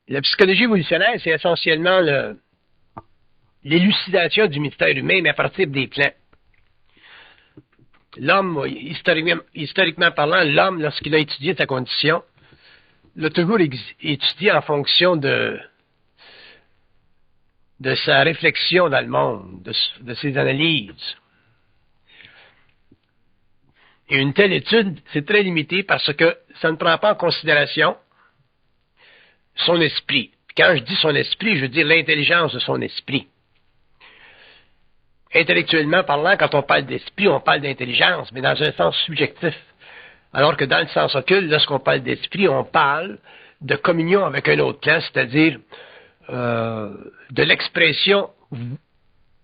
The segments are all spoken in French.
La psychologie évolutionnaire, c'est essentiellement l'élucidation du mystère humain, mais à partir des plans. L'homme, historiquement parlant, l'homme, lorsqu'il a étudié sa condition, l'a toujours étudié en fonction de sa réflexion dans le monde, de ses analyses. Et une telle étude, c'est très limité parce que ça ne prend pas en considération son esprit. Quand je dis son esprit, je veux dire l'intelligence de son esprit. Intellectuellement parlant, quand on parle d'esprit, on parle d'intelligence, mais dans un sens subjectif. Alors que dans le sens occulte, lorsqu'on parle d'esprit, on parle de communion avec un autre plan, c'est-à-dire de l'expression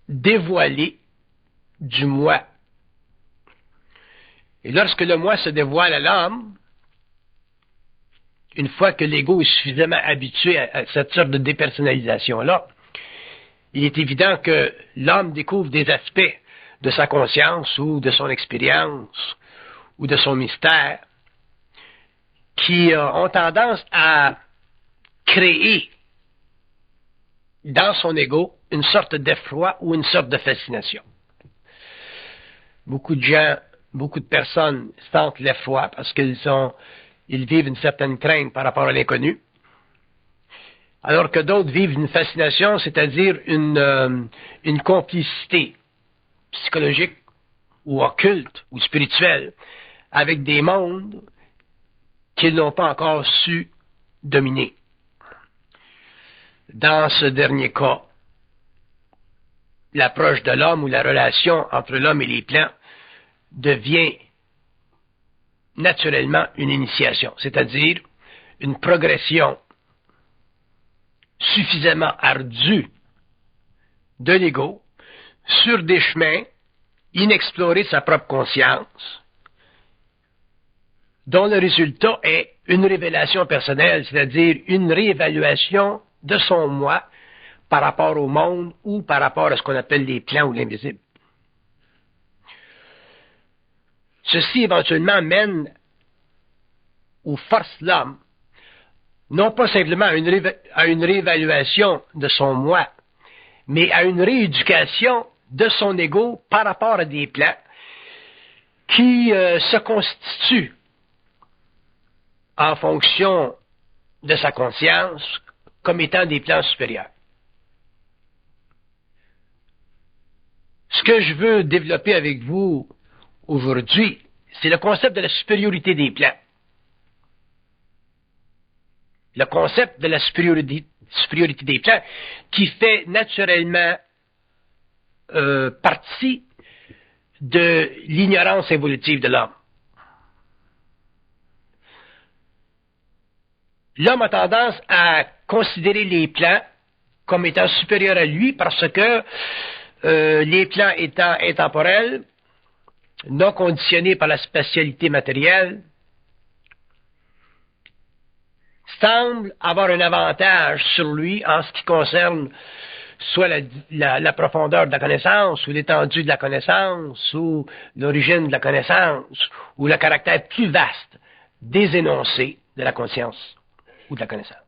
dévoilée du moi. Et lorsque le moi se dévoile à l'homme, une fois que l'ego est suffisamment habitué à cette sorte de dépersonnalisation-là, il est évident que l'homme découvre des aspects de sa conscience ou de son expérience ou de son mystère qui ont tendance à créer dans son ego une sorte d'effroi ou une sorte de fascination. Beaucoup de gens, beaucoup de personnes sentent l'effroi parce qu'ils vivent une certaine crainte par rapport à l'inconnu, alors que d'autres vivent une fascination, c'est-à-dire une complicité psychologique ou occulte ou spirituelle avec des mondes qu'ils n'ont pas encore su dominer. Dans ce dernier cas, l'approche de l'homme ou la relation entre l'homme et les plans devient naturellement une initiation, c'est-à-dire une progression suffisamment ardue de l'ego sur des chemins inexplorés de sa propre conscience, dont le résultat est une révélation personnelle, c'est-à-dire une réévaluation de son moi par rapport au monde ou par rapport à ce qu'on appelle les plans ou l'invisible. Ceci éventuellement mène ou force l'homme, non pas simplement à une réévaluation de son moi, mais à une rééducation de son ego par rapport à des plans qui se constituent en fonction de sa conscience comme étant des plans supérieurs. Ce que je veux développer avec vous aujourd'hui, c'est le concept de la supériorité des plans. Le concept de la supériorité des plans qui fait naturellement partie de l'ignorance évolutive de l'homme. L'homme a tendance à considérer les plans comme étant supérieurs à lui parce que les plans étant intemporels, non conditionnés par la spatialité matérielle, semble avoir un avantage sur lui en ce qui concerne soit la profondeur de la connaissance, ou l'étendue de la connaissance, ou l'origine de la connaissance, ou le caractère plus vaste des énoncés de la conscience ou de la connaissance.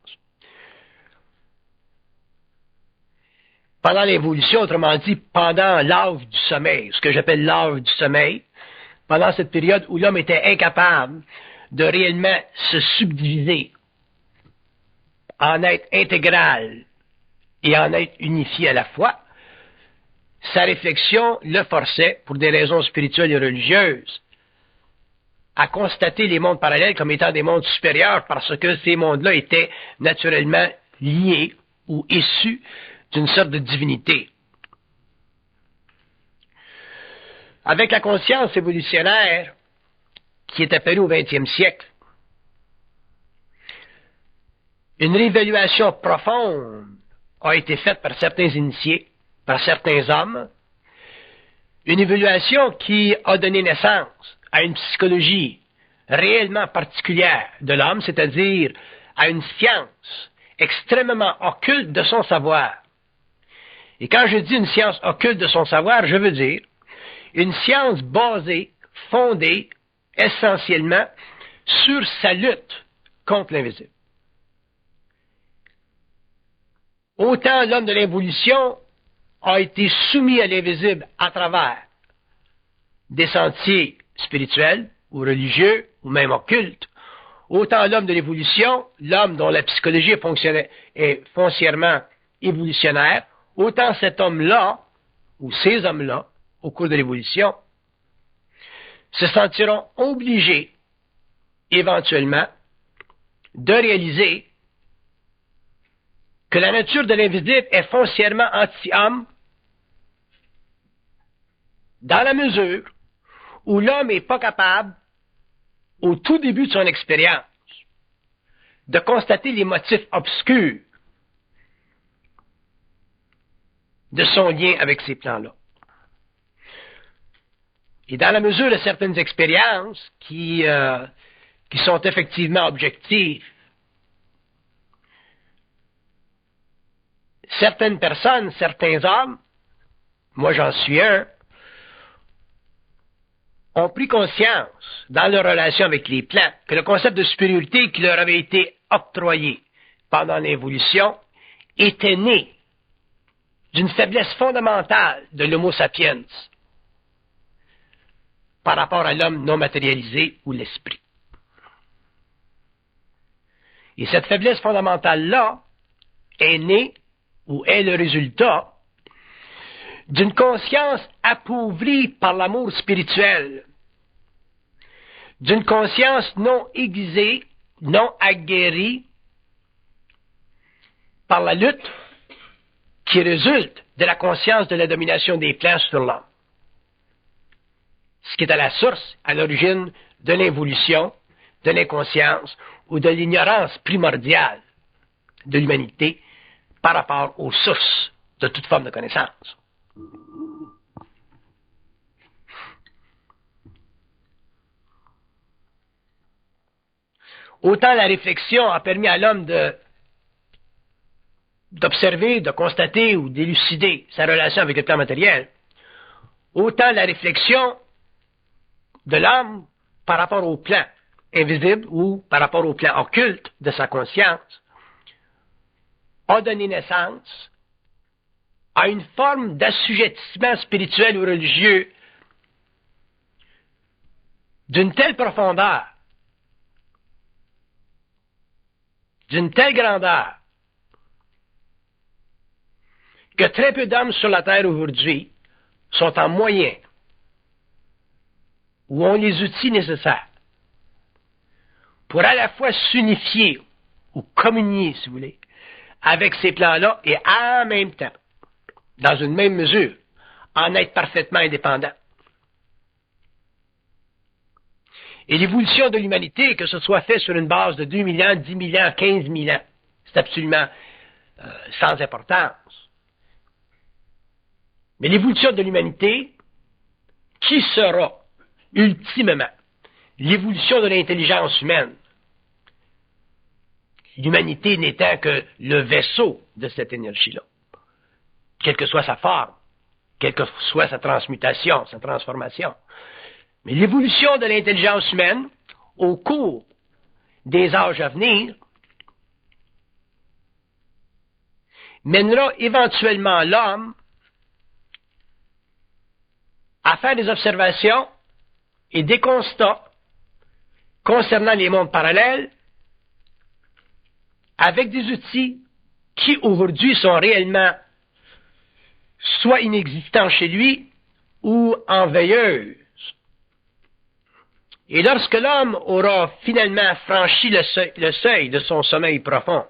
Pendant l'évolution, autrement dit, pendant l'âge du sommeil, ce que j'appelle l'âge du sommeil, pendant cette période où l'homme était incapable de réellement se subdiviser en être intégral et en être unifié à la fois, sa réflexion le forçait, pour des raisons spirituelles et religieuses, à constater les mondes parallèles comme étant des mondes supérieurs parce que ces mondes-là étaient naturellement liés ou issus d'une sorte de divinité. Avec la conscience évolutionnaire qui est apparue au XXe siècle, une réévaluation profonde a été faite par certains initiés, par certains hommes, une évaluation qui a donné naissance à une psychologie réellement particulière de l'homme, c'est-à-dire à une science extrêmement occulte de son savoir. Et quand je dis une science occulte de son savoir, je veux dire une science basée, fondée essentiellement sur sa lutte contre l'invisible. autant l'homme de l'involution a été soumis à l'invisible à travers des sentiers spirituels ou religieux ou même occultes, autant l'homme de l'évolution, l'homme dont la psychologie est foncièrement évolutionnaire, autant cet homme-là, ou ces hommes-là, au cours de l'évolution, se sentiront obligés, éventuellement, de réaliser que la nature de l'invisible est foncièrement anti-homme dans la mesure où l'homme n'est pas capable, au tout début de son expérience, de constater les motifs obscurs de son lien avec ces plans-là. Et dans la mesure de certaines expériences qui sont effectivement objectives, certaines personnes, certains hommes, moi j'en suis un, ont pris conscience, dans leur relation avec les plans, que le concept de supériorité qui leur avait été octroyé pendant l'évolution était né d'une faiblesse fondamentale de l'homo sapiens par rapport à l'homme non matérialisé ou l'esprit. Et cette faiblesse fondamentale-là est née ou est le résultat d'une conscience appauvrie par l'amour spirituel, d'une conscience non aiguisée, non aguerrie par la lutte qui résulte de la conscience de la domination des plans sur l'homme. Ce qui est à la source, à l'origine de l'involution, de l'inconscience ou de l'ignorance primordiale de l'humanité par rapport aux sources de toute forme de connaissance. Autant la réflexion a permis à l'homme d'observer, de constater ou d'élucider sa relation avec le plan matériel, autant la réflexion de l'homme par rapport au plan invisible ou par rapport au plan occulte de sa conscience a donné naissance à une forme d'assujettissement spirituel ou religieux d'une telle profondeur, d'une telle grandeur, que très peu d'hommes sur la terre aujourd'hui sont en moyen ou ont les outils nécessaires pour à la fois s'unifier ou communier, si vous voulez, avec ces plans-là et en même temps, dans une même mesure, en être parfaitement indépendant. Et l'évolution de l'humanité, que ce soit fait sur une base de 2 000 ans, 10 000 ans, 15 000 ans, c'est absolument sans importance. Mais l'évolution de l'humanité, qui sera ultimement l'évolution de l'intelligence humaine, l'humanité n'étant que le vaisseau de cette énergie-là, quelle que soit sa forme, quelle que soit sa transmutation, sa transformation. Mais l'évolution de l'intelligence humaine, au cours des âges à venir, mènera éventuellement l'homme à faire des observations et des constats concernant les mondes parallèles avec des outils qui aujourd'hui sont réellement soit inexistants chez lui ou en veilleuse. Et lorsque l'homme aura finalement franchi le seuil de son sommeil profond,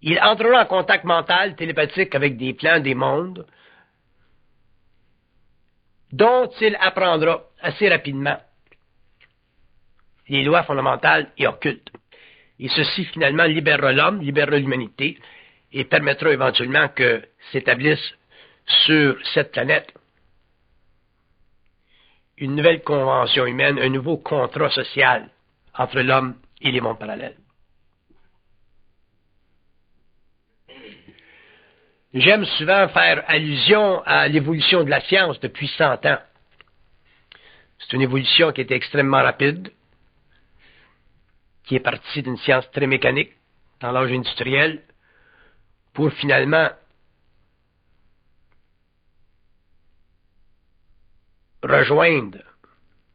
il entrera en contact mental, télépathique avec des plans des mondes dont il apprendra assez rapidement les lois fondamentales et occultes. Et ceci, finalement, libérera l'homme, libérera l'humanité et permettra éventuellement que s'établisse sur cette planète une nouvelle convention humaine, un nouveau contrat social entre l'homme et les mondes parallèles. J'aime souvent faire allusion à l'évolution de la science depuis 100 ans. C'est une évolution qui était extrêmement rapide, qui est partie d'une science très mécanique, dans l'âge industriel, pour finalement rejoindre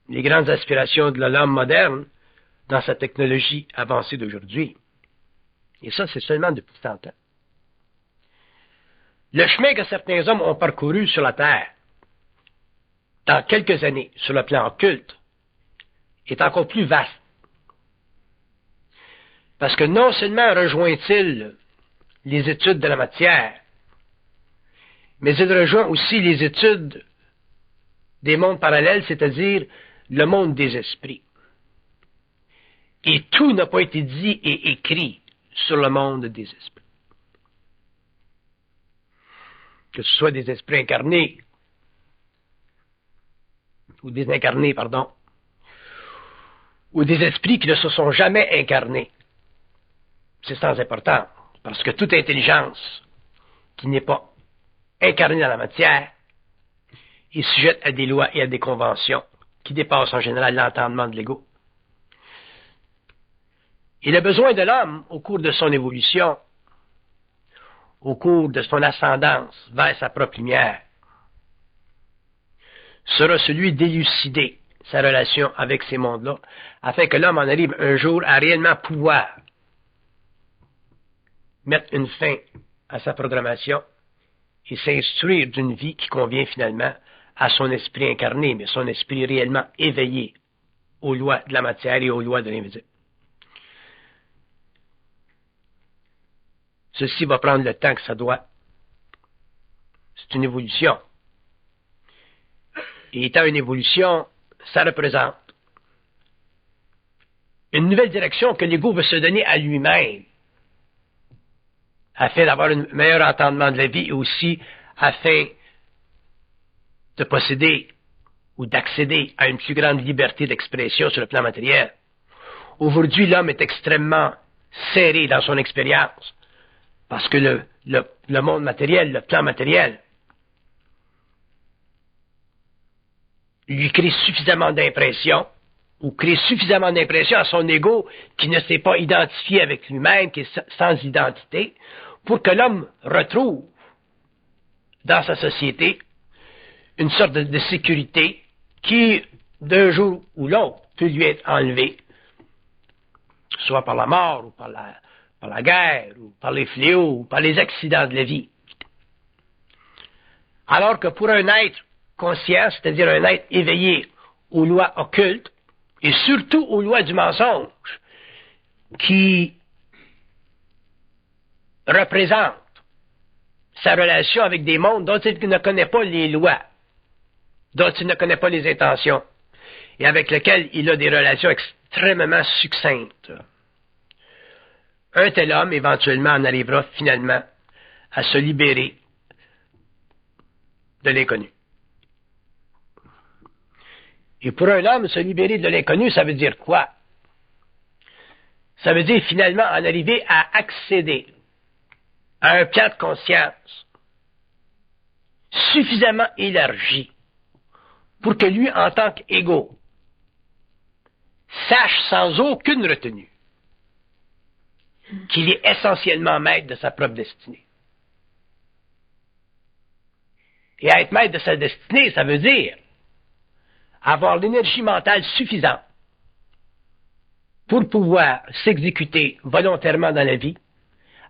les grandes aspirations de l'homme moderne dans sa technologie avancée d'aujourd'hui. Et ça, c'est seulement depuis 100 ans. Le chemin que certains hommes ont parcouru sur la Terre, dans quelques années, sur le plan occulte, est encore plus vaste. Parce que non seulement rejoint-il les études de la matière, mais il rejoint aussi les études des mondes parallèles, c'est-à-dire le monde des esprits. Et tout n'a pas été dit et écrit sur le monde des esprits. Que ce soit des esprits incarnés, ou désincarnés, pardon, ou des esprits qui ne se sont jamais incarnés. C'est sans importance, parce que toute intelligence qui n'est pas incarnée dans la matière est sujette à des lois et à des conventions qui dépassent en général l'entendement de l'ego. Et le besoin de l'homme, au cours de son évolution, au cours de son ascendance vers sa propre lumière, sera celui d'élucider sa relation avec ces mondes-là, afin que l'homme en arrive un jour à réellement pouvoir mettre une fin à sa programmation et s'instruire d'une vie qui convient finalement à son esprit incarné, mais son esprit réellement éveillé aux lois de la matière et aux lois de l'invisible. Ceci va prendre le temps que ça doit. C'est une évolution. Et étant une évolution, ça représente une nouvelle direction que l'ego veut se donner à lui-même, afin d'avoir un meilleur entendement de la vie et aussi afin de posséder ou d'accéder à une plus grande liberté d'expression sur le plan matériel. Aujourd'hui, l'homme est extrêmement serré dans son expérience parce que le monde matériel, le plan matériel, lui crée suffisamment d'impressions ou crée suffisamment d'impressions à son ego qui ne s'est pas identifié avec lui-même, qui est sans identité, pour que l'homme retrouve dans sa société une sorte de sécurité qui, d'un jour ou l'autre, peut lui être enlevée, soit par la mort, ou par la guerre, ou par les fléaux, ou par les accidents de la vie. Alors que pour un être conscient, c'est-à-dire un être éveillé aux lois occultes, et surtout aux lois du mensonge, qui représente sa relation avec des mondes dont il ne connaît pas les lois, dont il ne connaît pas les intentions, et avec lesquels il a des relations extrêmement succinctes. Un tel homme, éventuellement, en arrivera finalement à se libérer de l'inconnu. Et pour un homme, se libérer de l'inconnu, ça veut dire quoi? Ça veut dire finalement en arriver à accéder à un plan de conscience suffisamment élargi pour que lui, en tant qu'ego, sache sans aucune retenue qu'il est essentiellement maître de sa propre destinée. Et être maître de sa destinée, ça veut dire avoir l'énergie mentale suffisante pour pouvoir s'exécuter volontairement dans la vie,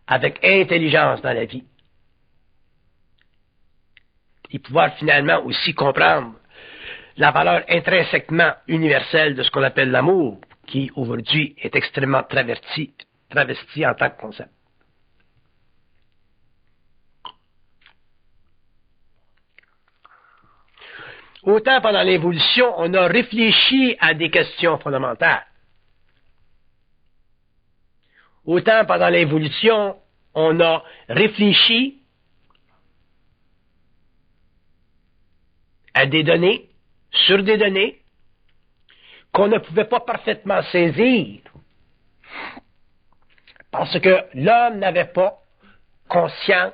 avec intelligence dans la vie, et pouvoir finalement aussi comprendre la valeur intrinsèquement universelle de ce qu'on appelle l'amour, qui aujourd'hui est extrêmement travesti en tant que concept. Autant pendant l'évolution, on a réfléchi à des questions fondamentales. Autant pendant l'évolution, on a réfléchi à des données, sur des données, qu'on ne pouvait pas parfaitement saisir, parce que l'homme n'avait pas conscience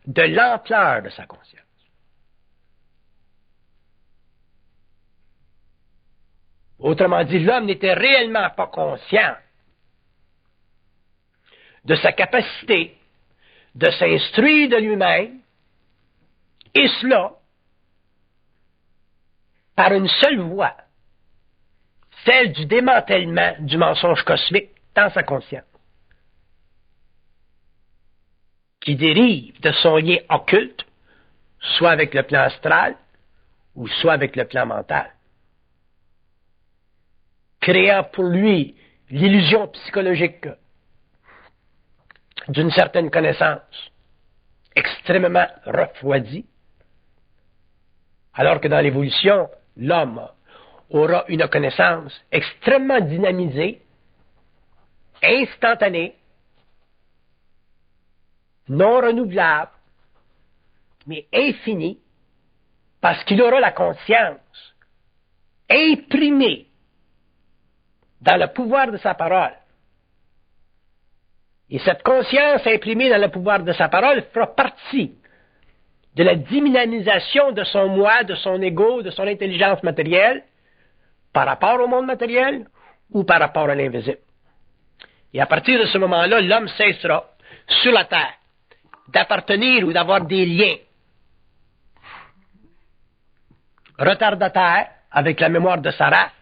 de l'ampleur de sa conscience. Autrement dit, l'homme n'était réellement pas conscient de sa capacité de s'instruire de lui-même, et cela par une seule voie, celle du démantèlement du mensonge cosmique dans sa conscience, qui dérive de son lien occulte, soit avec le plan astral, ou soit avec le plan mental, créant pour lui l'illusion psychologique d'une certaine connaissance extrêmement refroidie, alors que dans l'évolution, l'homme aura une connaissance extrêmement dynamisée, instantanée, non renouvelable, mais infinie, parce qu'il aura la conscience imprimée dans le pouvoir de sa parole. Et cette conscience imprimée dans le pouvoir de sa parole fera partie de la dynamisation de son moi, de son ego, de son intelligence matérielle, par rapport au monde matériel ou par rapport à l'invisible. Et à partir de ce moment-là, l'homme cessera sur la terre d'appartenir ou d'avoir des liens retardataires avec la mémoire de sa race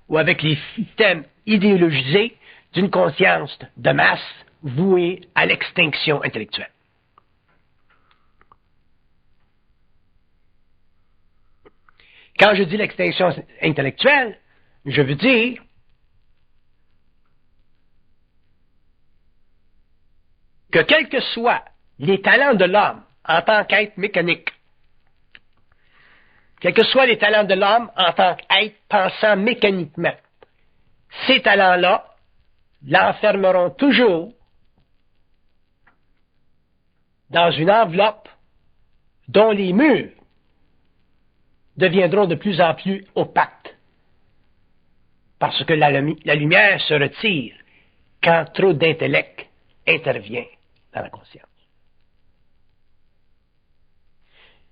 ou avec les systèmes idéologisés d'une conscience de masse vouée à l'extinction intellectuelle. Quand je dis l'extinction intellectuelle, je veux dire que quels que soient les talents de l'homme en tant qu'être mécanique, quels que soient les talents de l'homme en tant qu'être pensant mécaniquement, ces talents-là l'enfermeront toujours dans une enveloppe dont les murs deviendront de plus en plus opaques, parce que la lumière se retire quand trop d'intellect intervient dans la conscience.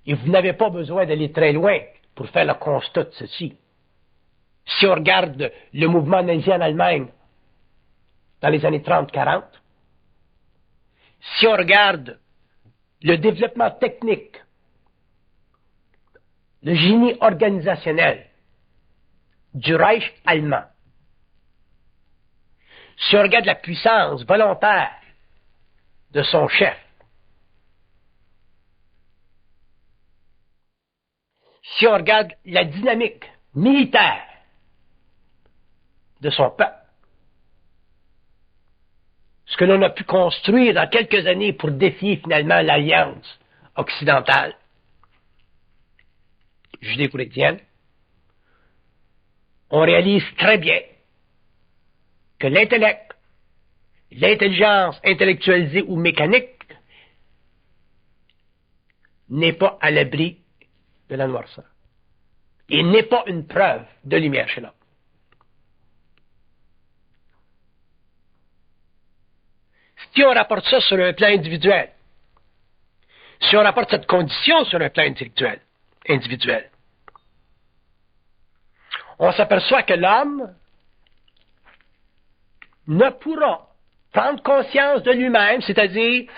Et vous n'avez pas besoin d'aller très loin pour faire le constat de ceci. Si on regarde le mouvement nazi en Allemagne dans les années 30-40, si on regarde le développement technique, le génie organisationnel du Reich allemand, si on regarde la puissance volontaire de son chef, si on regarde la dynamique militaire de son peuple, ce que l'on a pu construire dans quelques années pour défier finalement l'alliance occidentale, judéo-chrétienne, on réalise très bien que l'intellect, l'intelligence intellectualisée ou mécanique n'est pas à l'abri de la noirceur. Et n'est pas une preuve de lumière chez l'homme. Si on rapporte ça sur un plan individuel, si on rapporte cette condition sur un plan intellectuel, individuel, on s'aperçoit que l'homme ne pourra prendre conscience de lui-même, c'est-à-dire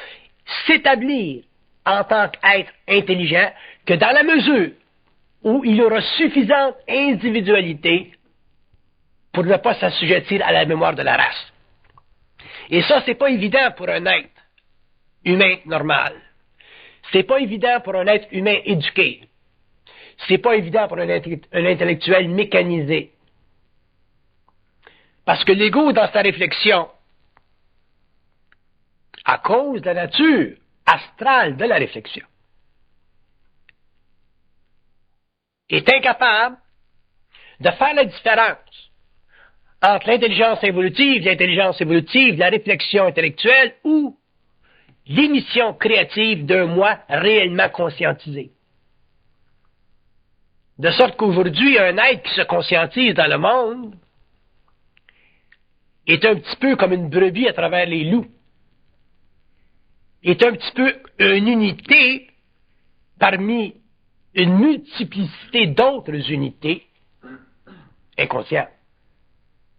s'établir en tant qu'être intelligent, que dans la mesure où il aura suffisante individualité pour ne pas s'assujettir à la mémoire de la race. Et ça, c'est pas évident pour un être humain normal. C'est pas évident pour un être humain éduqué. C'est pas évident pour un intellectuel mécanisé. Parce que l'ego, dans sa réflexion, à cause de la nature astrale de la réflexion, est incapable de faire la différence entre l'intelligence évolutive, la réflexion intellectuelle ou l'émission créative d'un moi réellement conscientisé. De sorte qu'aujourd'hui, un être qui se conscientise dans le monde est un petit peu comme une brebis à travers les loups. Est un petit peu une unité parmi une multiplicité d'autres unités inconscientes.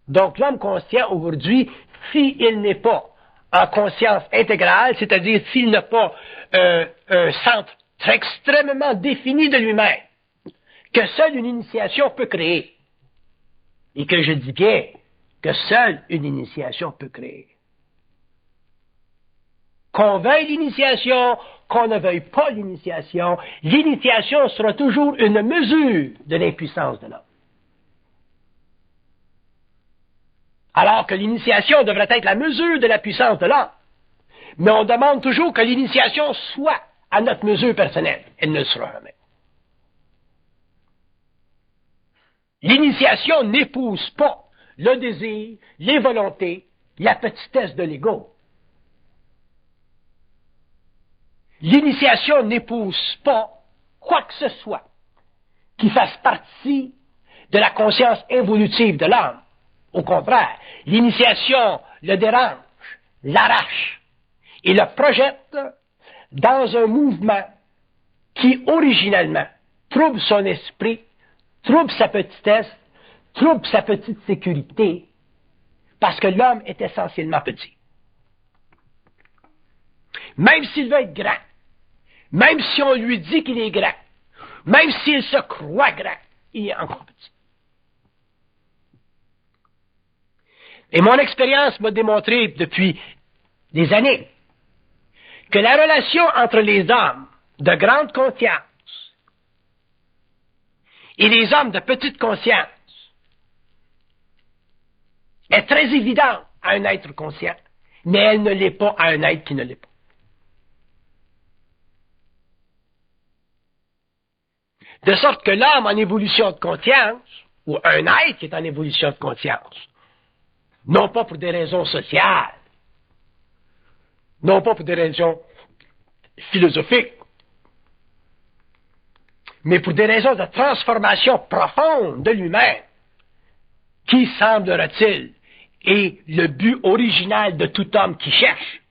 Donc l'homme conscient aujourd'hui, s'il n'est pas en conscience intégrale, c'est-à-dire s'il n'a pas un centre très extrêmement défini de lui-même, que seule une initiation peut créer. Et que je dis bien que seule une initiation peut créer. Qu'on veuille l'initiation, qu'on ne veuille pas l'initiation sera toujours une mesure de l'impuissance de l'homme. Alors que l'initiation devrait être la mesure de la puissance de l'homme. Mais on demande toujours que l'initiation soit à notre mesure personnelle. Elle ne le sera jamais. L'initiation n'épouse pas le désir, les volontés, la petitesse de l'ego. L'initiation n'épouse pas quoi que ce soit qui fasse partie de la conscience évolutive de l'âme. Au contraire, l'initiation le dérange, l'arrache et le projette dans un mouvement qui, originalement, trouble son esprit, trouble sa petitesse, trouble sa petite sécurité, parce que l'homme est essentiellement petit. Même s'il veut être grand, même si on lui dit qu'il est grand, même s'il se croit grand, il est encore petit. Et mon expérience m'a démontré depuis des années que la relation entre les hommes de grande conscience et les hommes de petite conscience est très évidente à un être conscient, mais elle ne l'est pas à un être qui ne l'est pas. De sorte que l'homme en évolution de conscience, ou un être qui est en évolution de conscience, non pas pour des raisons sociales, non pas pour des raisons philosophiques, mais pour des raisons de transformation profonde de lui-même, qui, semblera-t-il, est le but original de tout homme qui cherche.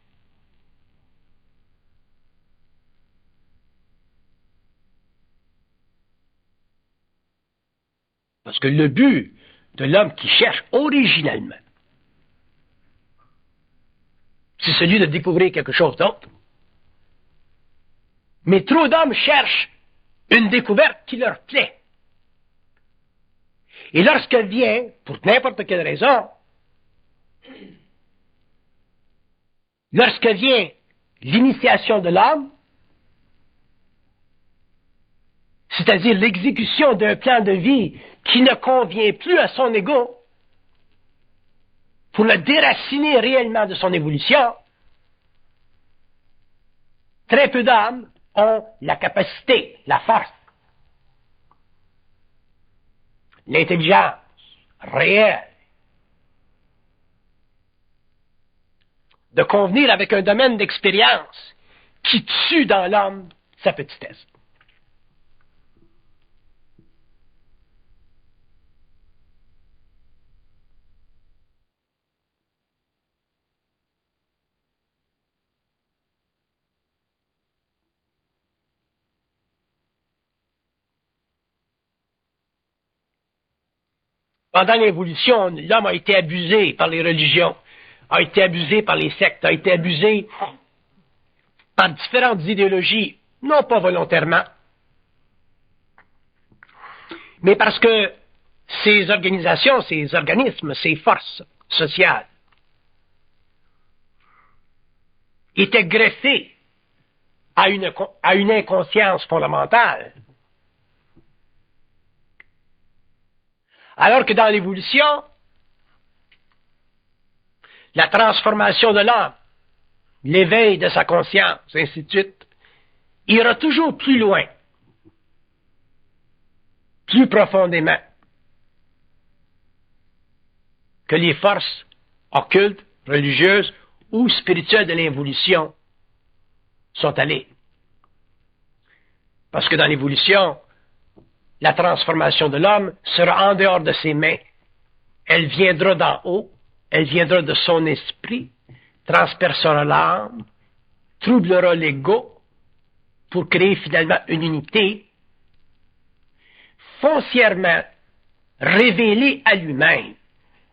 Parce que le but de l'homme qui cherche originalement, c'est celui de découvrir quelque chose d'autre. Mais trop d'hommes cherchent une découverte qui leur plaît. Et lorsqu'elle vient, pour n'importe quelle raison, lorsque vient l'initiation de l'homme, c'est-à-dire l'exécution d'un plan de vie qui ne convient plus à son ego, pour le déraciner réellement de son évolution, très peu d'hommes ont la capacité, la force, l'intelligence réelle de convenir avec un domaine d'expérience qui tue dans l'homme sa petitesse. Pendant l'évolution, l'homme a été abusé par les religions, a été abusé par les sectes, a été abusé par différentes idéologies, non pas volontairement, mais parce que ces organisations, ces organismes, ces forces sociales étaient greffés à une inconscience fondamentale. Alors que dans l'évolution, la transformation de l'homme, l'éveil de sa conscience, ainsi de suite, ira toujours plus loin, plus profondément que les forces occultes, religieuses ou spirituelles de l'évolution sont allées. Parce que dans l'évolution, la transformation de l'homme sera en dehors de ses mains. Elle viendra d'en haut, elle viendra de son esprit, transpercera l'âme, troublera l'ego, pour créer finalement une unité foncièrement révélée à lui-même,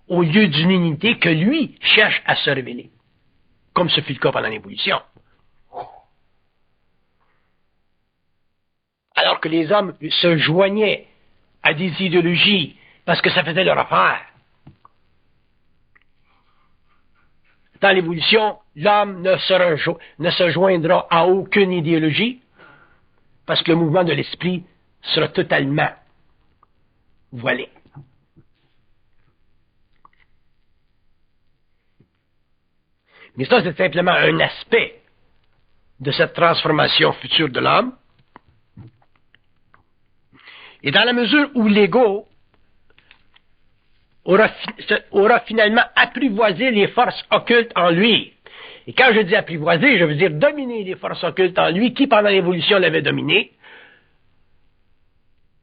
au lieu d'une unité que lui cherche à se révéler. comme ce fut le cas pendant l'évolution. Alors que les hommes se joignaient à des idéologies parce que ça faisait leur affaire. Dans l'évolution, l'homme ne se joindra à aucune idéologie parce que le mouvement de l'esprit sera totalement voilé. Mais ça, c'est simplement un aspect de cette transformation future de l'homme. Et dans la mesure où l'ego aura finalement apprivoisé les forces occultes en lui. Et quand je dis apprivoiser, je veux dire dominer les forces occultes en lui, qui pendant l'évolution l'avaient dominé.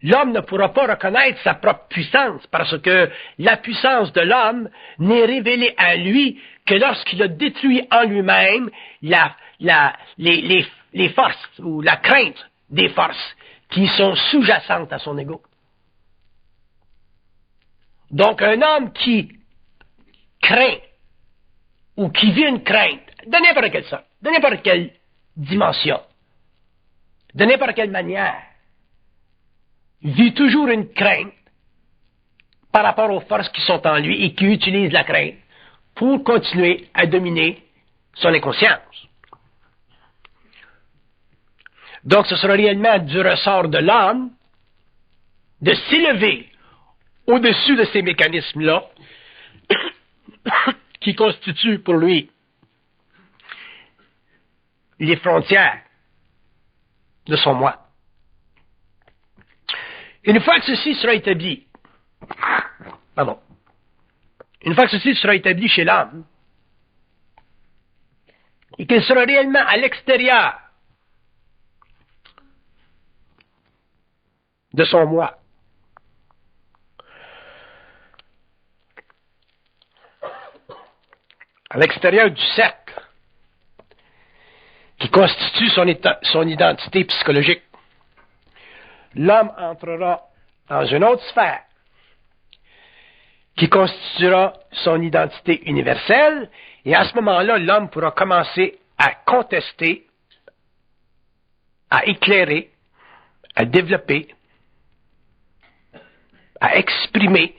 L'homme ne pourra pas reconnaître sa propre puissance, parce que la puissance de l'homme n'est révélée à lui que lorsqu'il a détruit en lui-même les forces, ou la crainte des forces qui sont sous-jacentes à son ego. Donc, un homme qui craint, ou qui vit une crainte, de n'importe quelle sorte, de n'importe quelle dimension, de n'importe quelle manière, vit toujours une crainte par rapport aux forces qui sont en lui et qui utilisent la crainte pour continuer à dominer son inconscience. Donc, ce sera réellement du ressort de l'homme de s'élever au-dessus de ces mécanismes-là qui constituent pour lui les frontières de son moi. Une fois que ceci sera établi, une fois que ceci sera établi chez l'homme, et qu'il sera réellement à l'extérieur de son moi, à l'extérieur du cercle qui constitue son identité psychologique, l'homme entrera dans une autre sphère qui constituera son identité universelle, et à ce moment-là, l'homme pourra commencer à contester, à éclairer, à développer, à exprimer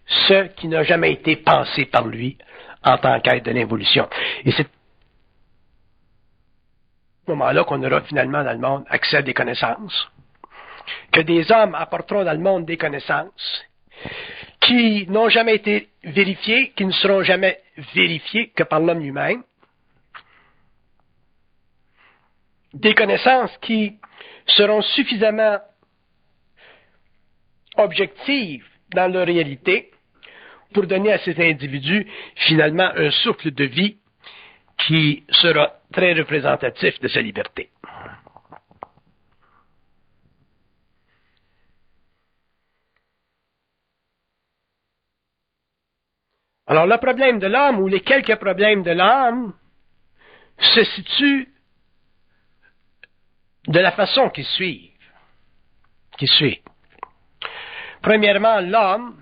ce qui n'a jamais été pensé par lui en tant qu'être de l'évolution. Et c'est à ce moment-là qu'on aura finalement dans le monde accès à des connaissances, que des hommes apporteront dans le monde des connaissances qui n'ont jamais été vérifiées, qui ne seront jamais vérifiées que par l'homme lui-même, des connaissances qui seront suffisamment objectives dans leur réalité pour donner à ces individus finalement un souffle de vie qui sera très représentatif de sa liberté. Alors le problème de l'homme, ou les quelques problèmes de l'homme, se situent de la façon qui suit. Premièrement, l'homme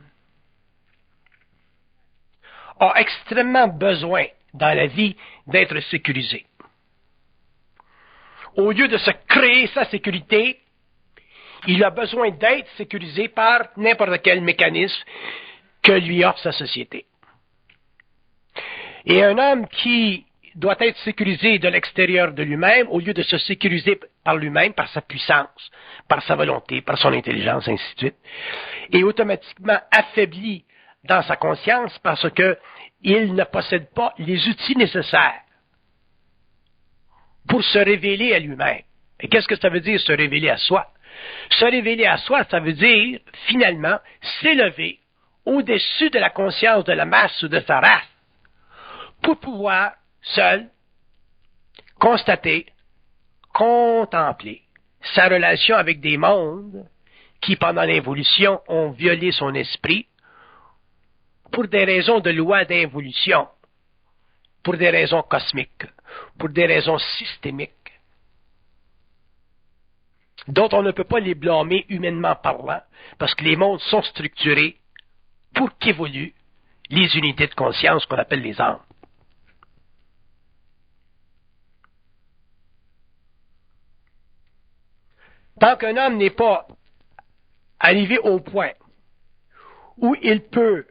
a extrêmement besoin dans la vie d'être sécurisé. Au lieu de se créer sa sécurité, il a besoin d'être sécurisé par n'importe quel mécanisme que lui offre sa société. Et un homme qui doit être sécurisé de l'extérieur de lui-même, au lieu de se sécuriser par lui-même, par sa puissance, par sa volonté, par son intelligence, ainsi de suite, est automatiquement affaibli dans sa conscience parce qu'il ne possède pas les outils nécessaires pour se révéler à lui-même. Et qu'est-ce que ça veut dire, se révéler à soi? Se révéler à soi, ça veut dire, finalement, s'élever au-dessus de la conscience de la masse ou de sa race pour pouvoir, seul, constater, contempler sa relation avec des mondes qui, pendant l'évolution, ont violé son esprit pour des raisons de loi d'involution, pour des raisons cosmiques, pour des raisons systémiques, dont on ne peut pas les blâmer humainement parlant, parce que les mondes sont structurés pour qu'évoluent les unités de conscience qu'on appelle les âmes. Tant qu'un homme n'est pas arrivé au point où il peut,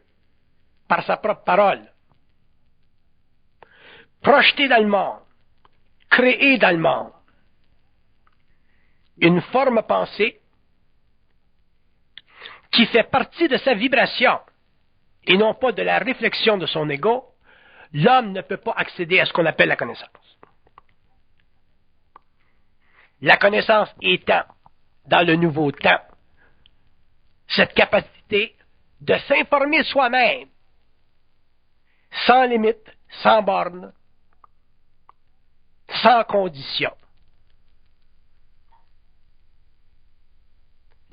par sa propre parole, projeter dans le monde, créer dans le monde une forme pensée qui fait partie de sa vibration et non pas de la réflexion de son ego, l'homme ne peut pas accéder à ce qu'on appelle la connaissance. La connaissance étant, dans le nouveau temps, cette capacité de s'informer soi-même, sans limite, sans borne, sans condition,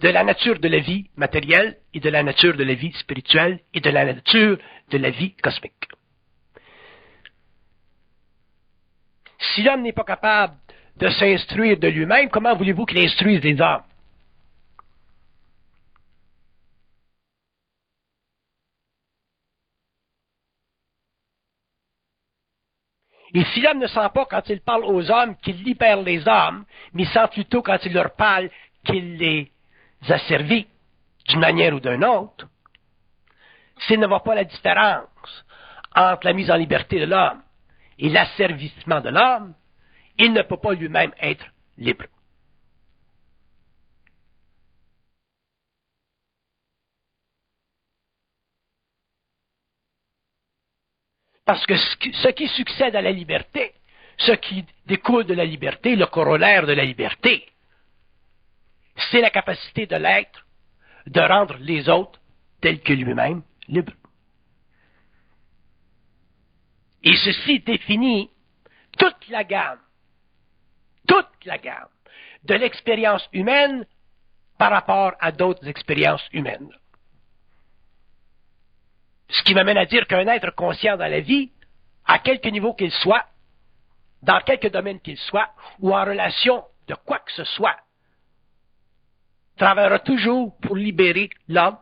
de la nature de la vie matérielle et de la nature de la vie spirituelle et de la nature de la vie cosmique. Si l'homme n'est pas capable de s'instruire de lui-même, comment voulez-vous qu'il instruise les hommes? Et si l'homme ne sent pas quand il parle aux hommes qu'il libère les hommes, mais sent plutôt quand il leur parle qu'il les asservit d'une manière ou d'une autre, s'il ne voit pas la différence entre la mise en liberté de l'homme et l'asservissement de l'homme, il ne peut pas lui-même être libre. Parce que ce qui succède à la liberté, ce qui découle de la liberté, le corollaire de la liberté, c'est la capacité de l'être de rendre les autres tels que lui-même libres. Et ceci définit toute la gamme de l'expérience humaine par rapport à d'autres expériences humaines. Ce qui m'amène à dire qu'un être conscient dans la vie, à quelque niveau qu'il soit, dans quelque domaine qu'il soit, ou en relation de quoi que ce soit, travaillera toujours pour libérer l'homme,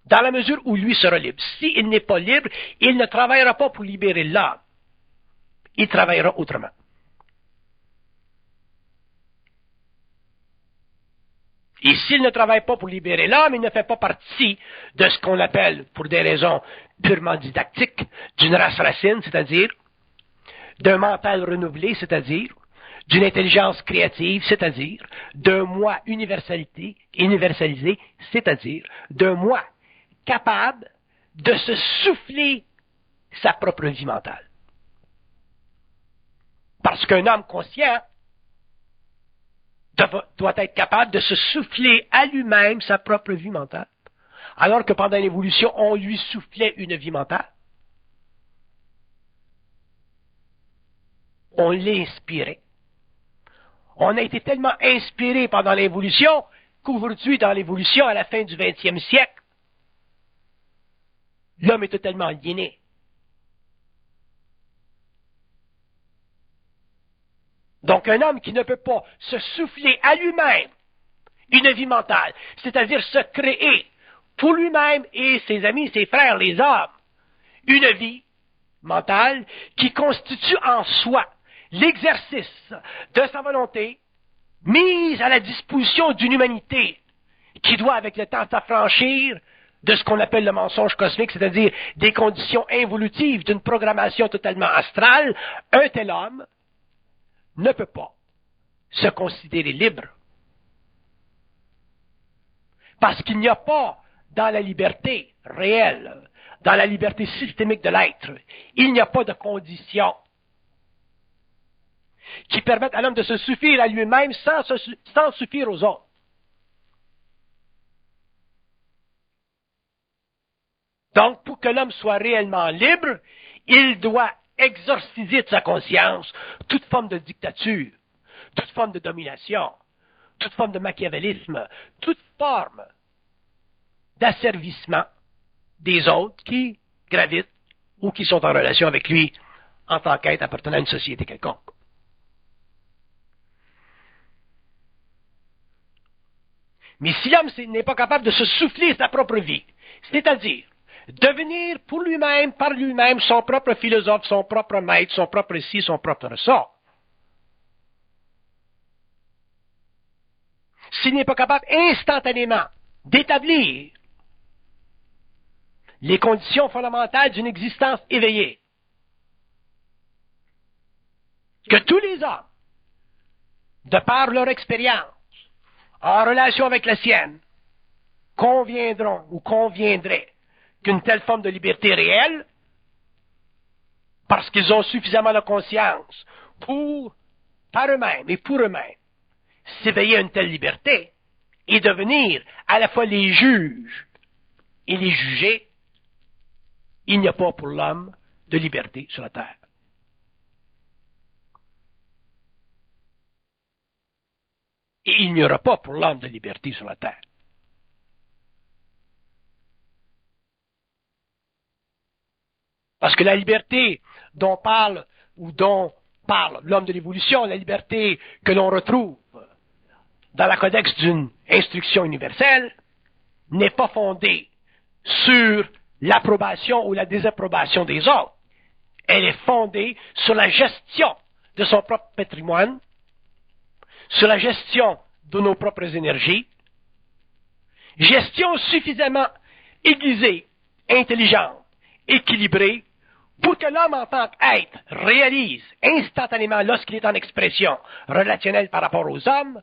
dans la mesure où lui sera libre. S'il n'est pas libre, il ne travaillera pas pour libérer l'homme. Il travaillera autrement. Et s'il ne travaille pas pour libérer l'homme, il ne fait pas partie de ce qu'on appelle, pour des raisons purement didactiques, d'une race racine, c'est-à-dire d'un mental renouvelé, c'est-à-dire d'une intelligence créative, c'est-à-dire d'un moi universalisé, c'est-à-dire d'un moi capable de se souffler sa propre vie mentale. Parce qu'un homme conscient doit être capable de se souffler à lui-même sa propre vie mentale. Alors que pendant l'évolution, on lui soufflait une vie mentale. On l'inspirait. On a été tellement inspiré pendant l'évolution qu'aujourd'hui, dans l'évolution, à la fin du 20e siècle, l'homme est totalement aliéné. Donc, un homme qui ne peut pas se souffler à lui-même une vie mentale, c'est-à-dire se créer pour lui-même et ses amis, ses frères, les hommes, une vie mentale qui constitue en soi l'exercice de sa volonté mise à la disposition d'une humanité qui doit, avec le temps, s'affranchir de ce qu'on appelle le mensonge cosmique, c'est-à-dire des conditions involutives d'une programmation totalement astrale. Un tel homme ne peut pas se considérer libre. Parce qu'il n'y a pas dans la liberté réelle, dans la liberté systémique de l'être, il n'y a pas de conditions qui permettent à l'homme de se suffire à lui-même sans suffire aux autres. Donc, pour que l'homme soit réellement libre, il doit exorciser de sa conscience toute forme de dictature, toute forme de domination, toute forme de machiavélisme, toute forme d'asservissement des autres qui gravitent ou qui sont en relation avec lui en tant qu'être appartenant à une société quelconque. Mais si l'homme n'est pas capable de se souffler sa propre vie, c'est-à-dire devenir pour lui-même, par lui-même, son propre philosophe, son propre maître, son propre ci, son propre ça, s'il n'est pas capable instantanément d'établir les conditions fondamentales d'une existence éveillée, que tous les hommes, de par leur expérience, en relation avec la sienne, conviendront ou conviendraient qu'une telle forme de liberté réelle, parce qu'ils ont suffisamment de conscience pour, par eux-mêmes et pour eux-mêmes, s'éveiller à une telle liberté et devenir à la fois les juges et les jugés, il n'y a pas pour l'homme de liberté sur la terre. Et il n'y aura pas pour l'homme de liberté sur la terre. Parce que la liberté dont parle l'homme de l'évolution, la liberté que l'on retrouve dans la codex d'une instruction universelle, n'est pas fondée sur l'approbation ou la désapprobation des autres. Elle est fondée sur la gestion de son propre patrimoine, sur la gestion de nos propres énergies, gestion suffisamment aiguisée, intelligente, équilibrée, pour que l'homme en tant qu'être réalise instantanément, lorsqu'il est en expression relationnelle par rapport aux hommes,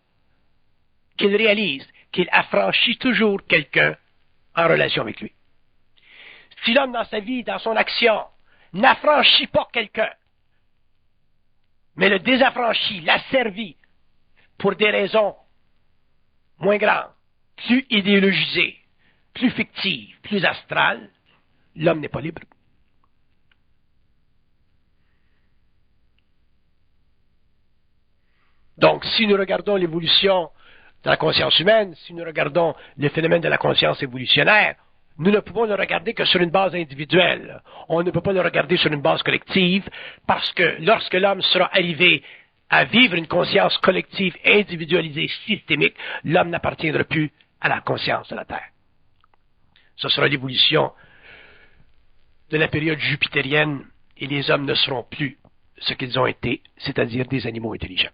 qu'il réalise qu'il affranchit toujours quelqu'un en relation avec lui. Si l'homme dans sa vie, dans son action, n'affranchit pas quelqu'un, mais le désaffranchit, l'asservit, pour des raisons moins grandes, plus idéologisées, plus fictives, plus astrales, l'homme n'est pas libre. Donc, si nous regardons l'évolution de la conscience humaine, si nous regardons le phénomène de la conscience évolutionnaire, nous ne pouvons le regarder que sur une base individuelle. On ne peut pas le regarder sur une base collective, parce que lorsque l'homme sera arrivé à vivre une conscience collective, individualisée, systémique, l'homme n'appartiendra plus à la conscience de la Terre. Ce sera l'évolution de la période jupitérienne, et les hommes ne seront plus ce qu'ils ont été, c'est-à-dire des animaux intelligents.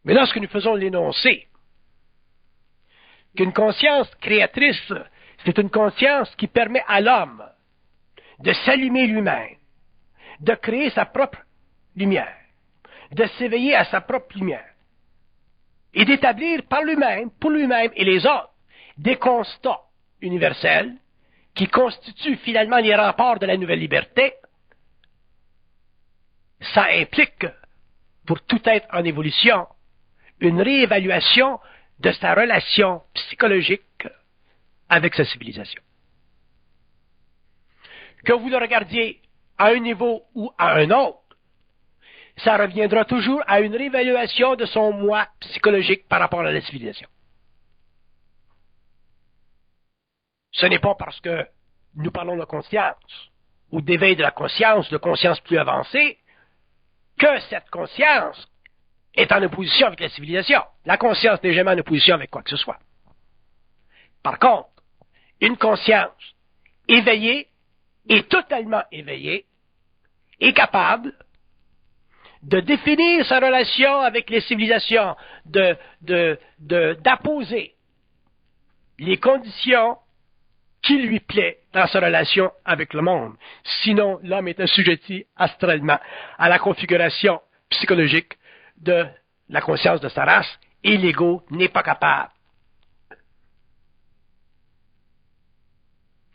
Mais lorsque nous faisons l'énoncé qu'une conscience créatrice, c'est une conscience qui permet à l'homme de s'allumer lui-même, de créer sa propre lumière, de s'éveiller à sa propre lumière, et d'établir par lui-même, pour lui-même et les autres, des constats universels qui constituent finalement les remparts de la nouvelle liberté, ça implique, pour tout être en évolution, une réévaluation de sa relation psychologique avec sa civilisation. Que vous le regardiez à un niveau ou à un autre, ça reviendra toujours à une réévaluation de son moi psychologique par rapport à la civilisation. Ce n'est pas parce que nous parlons de conscience ou d'éveil de la conscience, de conscience plus avancée, que cette conscience est en opposition avec la civilisation. La conscience n'est jamais en opposition avec quoi que ce soit. Par contre, une conscience éveillée et totalement éveillée est capable de définir sa relation avec les civilisations, d'apposer les conditions qui lui plaît dans sa relation avec le monde. Sinon, l'homme est assujetti astralement à la configuration psychologique de la conscience de sa race, et l'ego n'est pas capable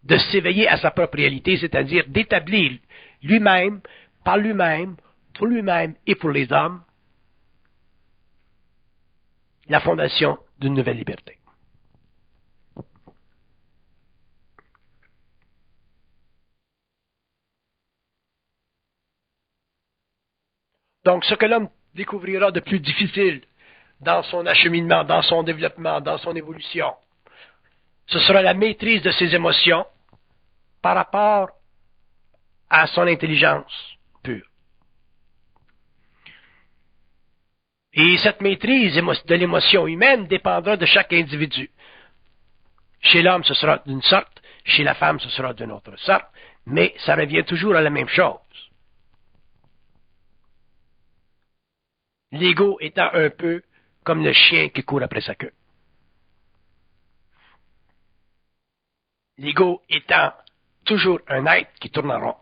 de s'éveiller à sa propre réalité, c'est-à-dire d'établir lui-même, par lui-même, pour lui-même et pour les hommes, la fondation d'une nouvelle liberté. Donc, ce que l'homme découvrira de plus difficile dans son acheminement, dans son développement, dans son évolution, ce sera la maîtrise de ses émotions par rapport à son intelligence pure. Et cette maîtrise de l'émotion humaine dépendra de chaque individu. Chez l'homme, ce sera d'une sorte, chez la femme, ce sera d'une autre sorte, mais ça revient toujours à la même chose. L'ego étant un peu comme le chien qui court après sa queue. L'ego étant toujours un être qui tourne en rond.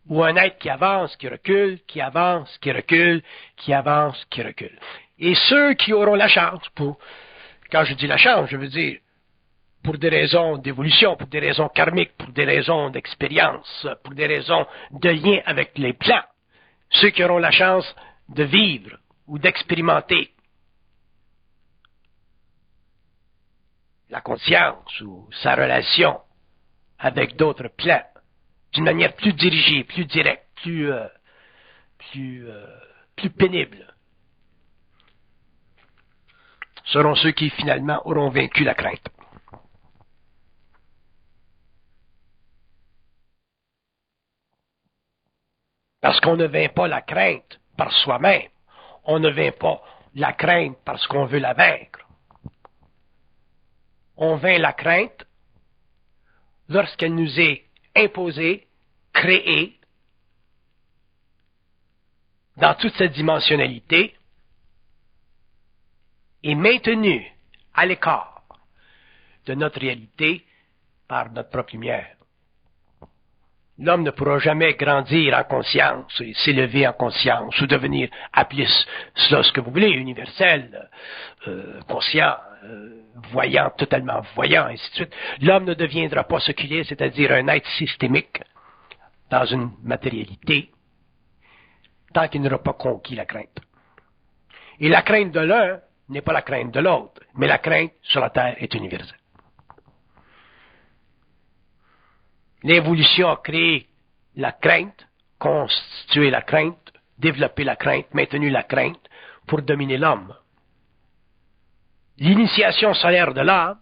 Ou un être qui avance, qui recule, qui avance, qui recule, qui avance, qui recule. Et ceux qui auront la chance, quand je dis la chance, je veux dire pour des raisons d'évolution, pour des raisons karmiques, pour des raisons d'expérience, pour des raisons de lien avec les plans, ceux qui auront la chance de vivre ou d'expérimenter la conscience ou sa relation avec d'autres plans d'une manière plus dirigée, plus directe, plus pénible, seront ceux qui finalement auront vaincu la crainte. Parce qu'on ne vainc pas la crainte par soi-même. On ne vainc pas la crainte parce qu'on veut la vaincre. On vainc la crainte lorsqu'elle nous est imposée, créée, dans toute sa dimensionnalité, et maintenue à l'écart de notre réalité par notre propre lumière. L'homme ne pourra jamais grandir en conscience, et s'élever en conscience, ou devenir, appelez cela ce que vous voulez, universel, conscient, voyant, totalement voyant, ainsi de suite. L'homme ne deviendra pas ce qu'il est, c'est-à-dire un être systémique dans une matérialité, tant qu'il n'aura pas conquis la crainte. Et la crainte de l'un n'est pas la crainte de l'autre, mais la crainte sur la terre est universelle. L'évolution a créé la crainte, constitué la crainte, développé la crainte, maintenu la crainte pour dominer l'homme. L'initiation solaire de l'âme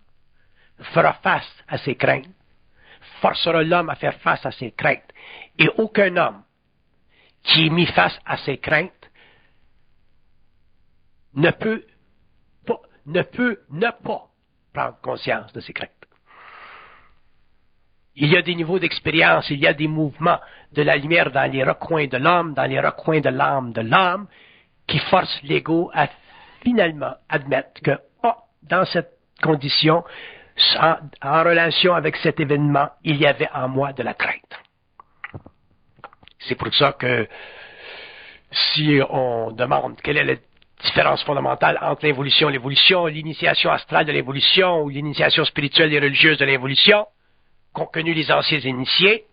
fera face à ses craintes, forcera l'homme à faire face à ses craintes. Et aucun homme qui est mis face à ses craintes ne peut ne pas prendre conscience de ses craintes. Il y a des niveaux d'expérience, il y a des mouvements de la lumière dans les recoins de l'homme, dans les recoins de l'âme, qui forcent l'ego à finalement admettre que, dans cette condition, en relation avec cet événement, il y avait en moi de la crainte. C'est pour ça que si on demande quelle est la différence fondamentale entre l'évolution et l'évolution, l'initiation astrale de l'évolution ou l'initiation spirituelle et religieuse de l'évolution, qu'ont connu les anciens initiés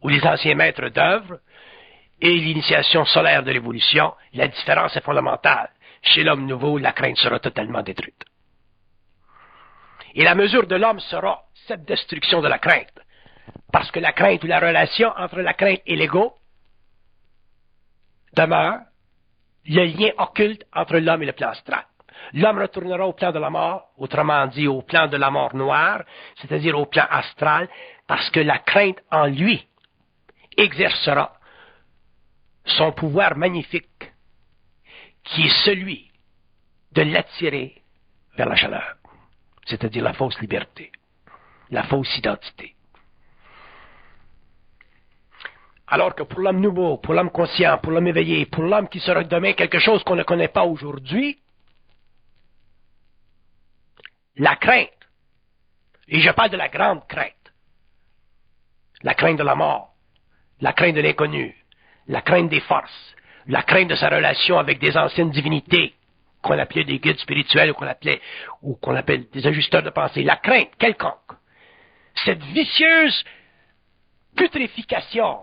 ou les anciens maîtres d'œuvre, et l'initiation solaire de l'évolution, la différence est fondamentale. Chez l'homme nouveau, la crainte sera totalement détruite. Et la mesure de l'homme sera cette destruction de la crainte. Parce que la crainte ou la relation entre la crainte et l'ego demeure le lien occulte entre l'homme et le plan astral. L'homme retournera au plan de la mort, autrement dit au plan de la mort noire, c'est-à-dire au plan astral, parce que la crainte en lui exercera son pouvoir magnifique, qui est celui de l'attirer vers la chaleur, c'est-à-dire la fausse liberté, la fausse identité. Alors que pour l'homme nouveau, pour l'homme conscient, pour l'homme éveillé, pour l'homme qui sera demain quelque chose qu'on ne connaît pas aujourd'hui, la crainte, et je parle de la grande crainte, la crainte de la mort, la crainte de l'inconnu, la crainte des forces, la crainte de sa relation avec des anciennes divinités, qu'on appelait des guides spirituels ou qu'on appelle des ajusteurs de pensée, la crainte quelconque, cette vicieuse putréfication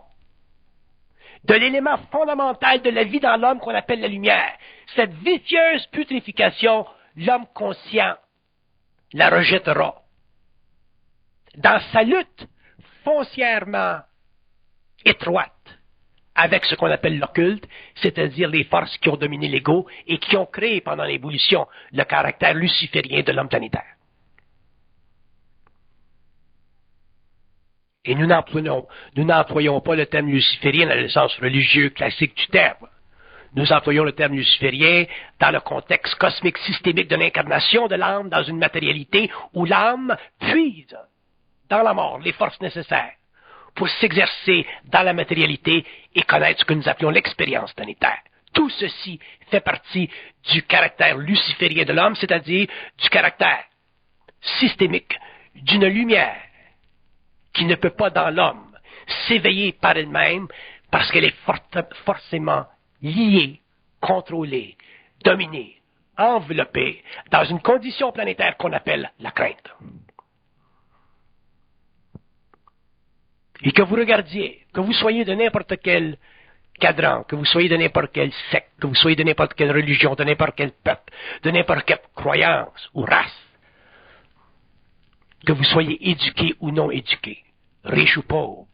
de l'élément fondamental de la vie dans l'homme qu'on appelle la lumière, cette vicieuse putréfication, l'homme conscient la rejettera dans sa lutte foncièrement étroite avec ce qu'on appelle l'occulte, c'est-à-dire les forces qui ont dominé l'ego et qui ont créé pendant l'évolution le caractère luciférien de l'homme planétaire. Et nous n'employons pas le terme luciférien dans le sens religieux classique du terme. Nous employons le terme luciférien dans le contexte cosmique systémique de l'incarnation de l'âme dans une matérialité où l'âme puise dans la mort les forces nécessaires pour s'exercer dans la matérialité et connaître ce que nous appelons l'expérience planétaire. Tout ceci fait partie du caractère luciférien de l'homme, c'est-à-dire du caractère systémique d'une lumière qui ne peut pas dans l'homme s'éveiller par elle-même parce qu'elle est forcément liée, contrôlée, dominée, enveloppée dans une condition planétaire qu'on appelle la crainte. Et que vous regardiez, que vous soyez de n'importe quel cadran, que vous soyez de n'importe quel secte, que vous soyez de n'importe quelle religion, de n'importe quel peuple, de n'importe quelle croyance ou race, que vous soyez éduqué ou non éduqué, riche ou pauvre,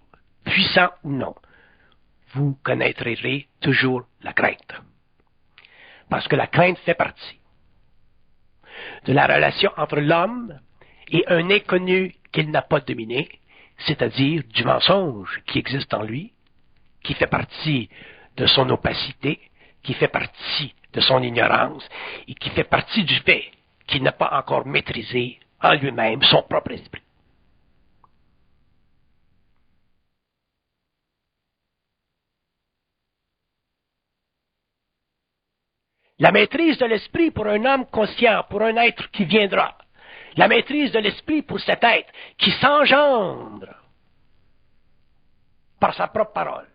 puissant ou non, vous connaîtrez toujours la crainte. Parce que la crainte fait partie de la relation entre l'homme et un inconnu qu'il n'a pas dominé, c'est-à-dire du mensonge qui existe en lui, qui fait partie de son opacité, qui fait partie de son ignorance et qui fait partie du fait qu'il n'a pas encore maîtrisé en lui-même son propre esprit. La maîtrise de l'esprit pour un homme conscient, pour un être qui viendra. La maîtrise de l'esprit pour cet être qui s'engendre par sa propre parole,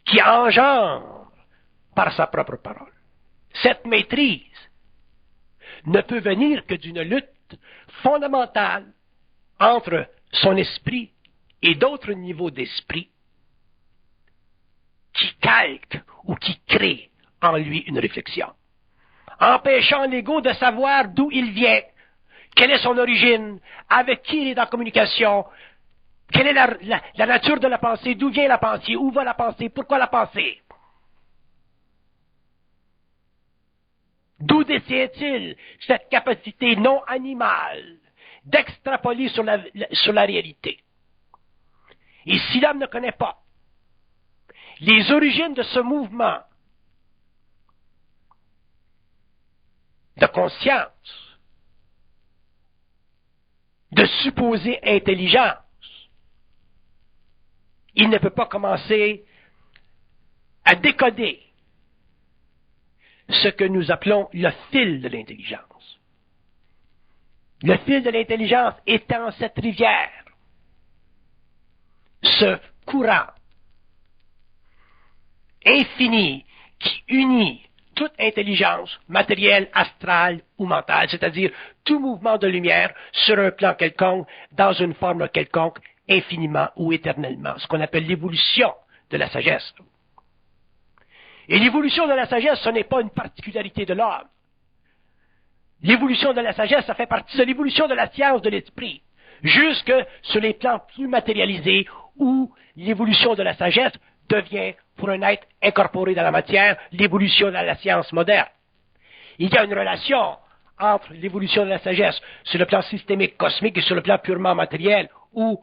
qui engendre par sa propre parole. Cette maîtrise ne peut venir que d'une lutte fondamentale entre son esprit et d'autres niveaux d'esprit qui calquent ou qui créent en lui une réflexion, empêchant l'ego de savoir d'où il vient, quelle est son origine, avec qui il est en communication, quelle est la nature de la pensée, d'où vient la pensée, où va la pensée, pourquoi la pensée. D'où détient-il cette capacité non animale d'extrapoler sur la réalité? Et si l'homme ne connaît pas les origines de ce mouvement de conscience, de supposée intelligence, il ne peut pas commencer à décoder ce que nous appelons le fil de l'intelligence. Le fil de l'intelligence étant cette rivière, ce courant infini qui unit toute intelligence matérielle, astrale ou mentale, c'est-à-dire tout mouvement de lumière sur un plan quelconque, dans une forme quelconque, infiniment ou éternellement, ce qu'on appelle l'évolution de la sagesse. Et l'évolution de la sagesse, ce n'est pas une particularité de l'homme. L'évolution de la sagesse, ça fait partie de l'évolution de la science de l'esprit, jusque sur les plans plus matérialisés, où l'évolution de la sagesse devient, pour un être incorporé dans la matière, l'évolution de la science moderne. Il y a une relation entre l'évolution de la sagesse sur le plan systémique cosmique et sur le plan purement matériel, où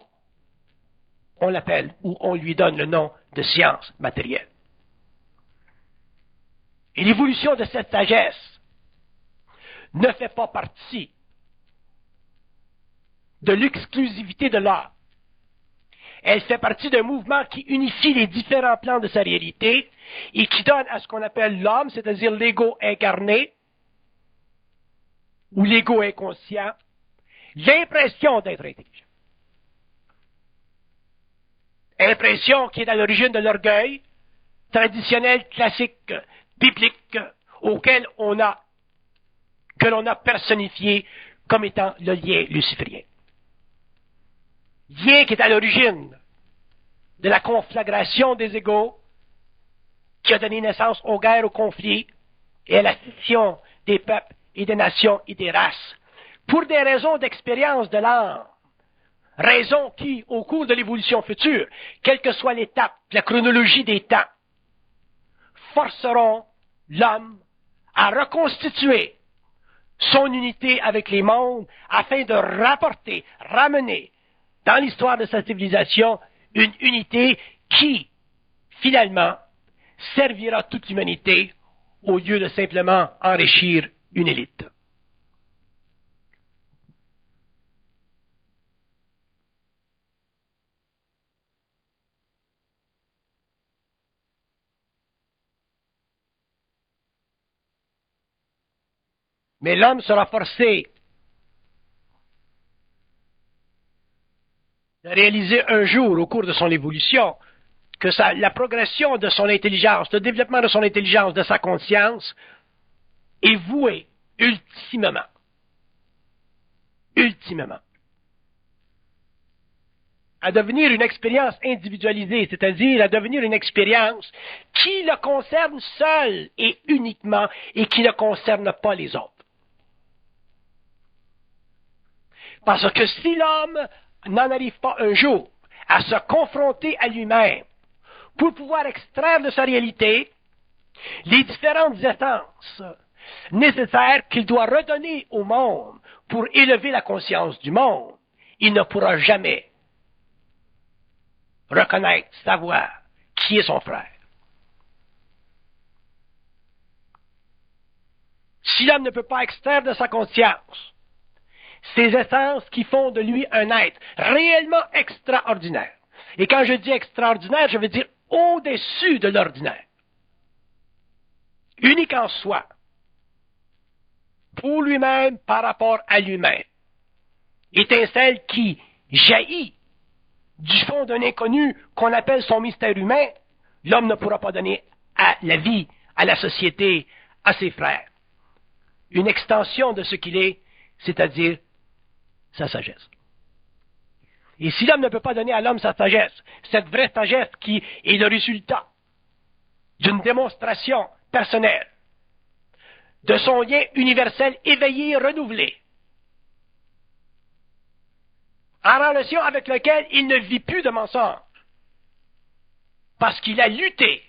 on l'appelle, où on lui donne le nom de science matérielle. Et l'évolution de cette sagesse ne fait pas partie de l'exclusivité de l'homme. Elle fait partie d'un mouvement qui unifie les différents plans de sa réalité et qui donne à ce qu'on appelle l'homme, c'est-à-dire l'ego incarné ou l'ego inconscient, l'impression d'être intelligent. Impression qui est à l'origine de l'orgueil traditionnel, classique, biblique, que l'on a personnifié comme étant le lien luciférien. Lien qui est à l'origine de la conflagration des égaux, qui a donné naissance aux guerres, aux conflits et à la scission des peuples et des nations et des races, pour des raisons d'expérience de l'âme, raisons qui, au cours de l'évolution future, quelle que soit l'étape, la chronologie des temps, forceront l'homme à reconstituer son unité avec les mondes afin de ramener dans l'histoire de sa civilisation une unité qui, finalement, servira toute l'humanité au lieu de simplement enrichir une élite. Mais l'homme sera forcé de réaliser un jour, au cours de son évolution, que la progression de son intelligence, le développement de son intelligence, de sa conscience, est vouée ultimement à devenir une expérience individualisée, c'est-à-dire à devenir une expérience qui le concerne seul et uniquement et qui ne concerne pas les autres. Parce que si l'homme n'en arrive pas un jour à se confronter à lui-même pour pouvoir extraire de sa réalité les différentes essences nécessaires qu'il doit redonner au monde pour élever la conscience du monde, il ne pourra jamais reconnaître, savoir qui est son frère. Si l'homme ne peut pas extraire de sa conscience ces essences qui font de lui un être réellement extraordinaire, et quand je dis extraordinaire, je veux dire au-dessus de l'ordinaire, unique en soi, pour lui-même par rapport à lui-même, étincelle qui jaillit du fond d'un inconnu qu'on appelle son mystère humain, l'homme ne pourra pas donner à la vie, à la société, à ses frères, une extension de ce qu'il est, c'est-à-dire sa sagesse. Et si l'homme ne peut pas donner à l'homme sa sagesse, cette vraie sagesse qui est le résultat d'une démonstration personnelle, de son lien universel éveillé et renouvelé, en relation avec lequel il ne vit plus de mensonges, parce qu'il a lutté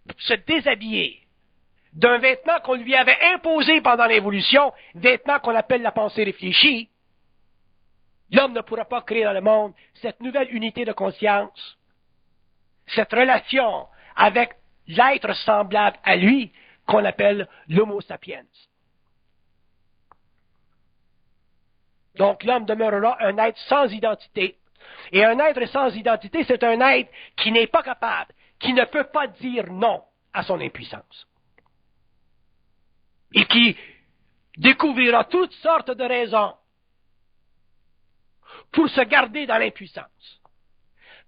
pour se déshabiller d'un vêtement qu'on lui avait imposé pendant l'évolution, vêtement qu'on appelle la pensée réfléchie, l'homme ne pourra pas créer dans le monde cette nouvelle unité de conscience, cette relation avec l'être semblable à lui qu'on appelle l'homo sapiens. Donc l'homme demeurera un être sans identité. Et un être sans identité, c'est un être qui n'est pas capable, qui ne peut pas dire non à son impuissance. Et qui découvrira toutes sortes de raisons pour se garder dans l'impuissance.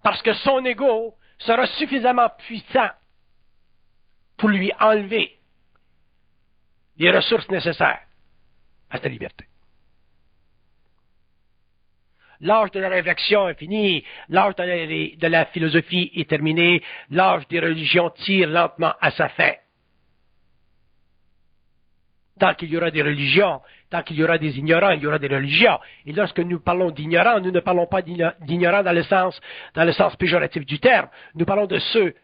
Parce que son ego sera suffisamment puissant pour lui enlever les ressources nécessaires à sa liberté. L'âge de la réflexion est fini, l'âge de la philosophie est terminé, l'âge des religions tire lentement à sa fin. Tant qu'il y aura des religions, tant qu'il y aura des ignorants, il y aura des religions. Et lorsque nous parlons d'ignorants, nous ne parlons pas d'ignorants dans le sens péjoratif du terme. Nous parlons de ceux,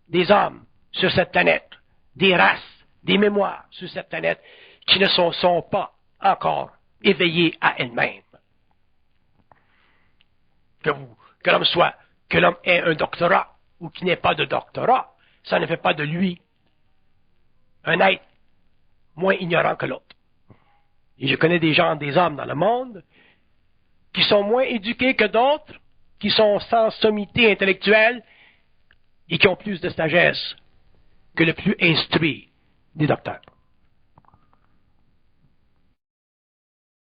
des hommes sur cette planète, des races, des mémoires sur cette planète, qui ne sont pas encore éveillés à elles-mêmes. Que l'homme ait un doctorat ou qu'il n'ait pas de doctorat, ça ne fait pas de lui un être moins ignorant que l'autre. Et je connais des hommes dans le monde, qui sont moins éduqués que d'autres, qui sont sans sommité intellectuelle et qui ont plus de sagesse que le plus instruit des docteurs.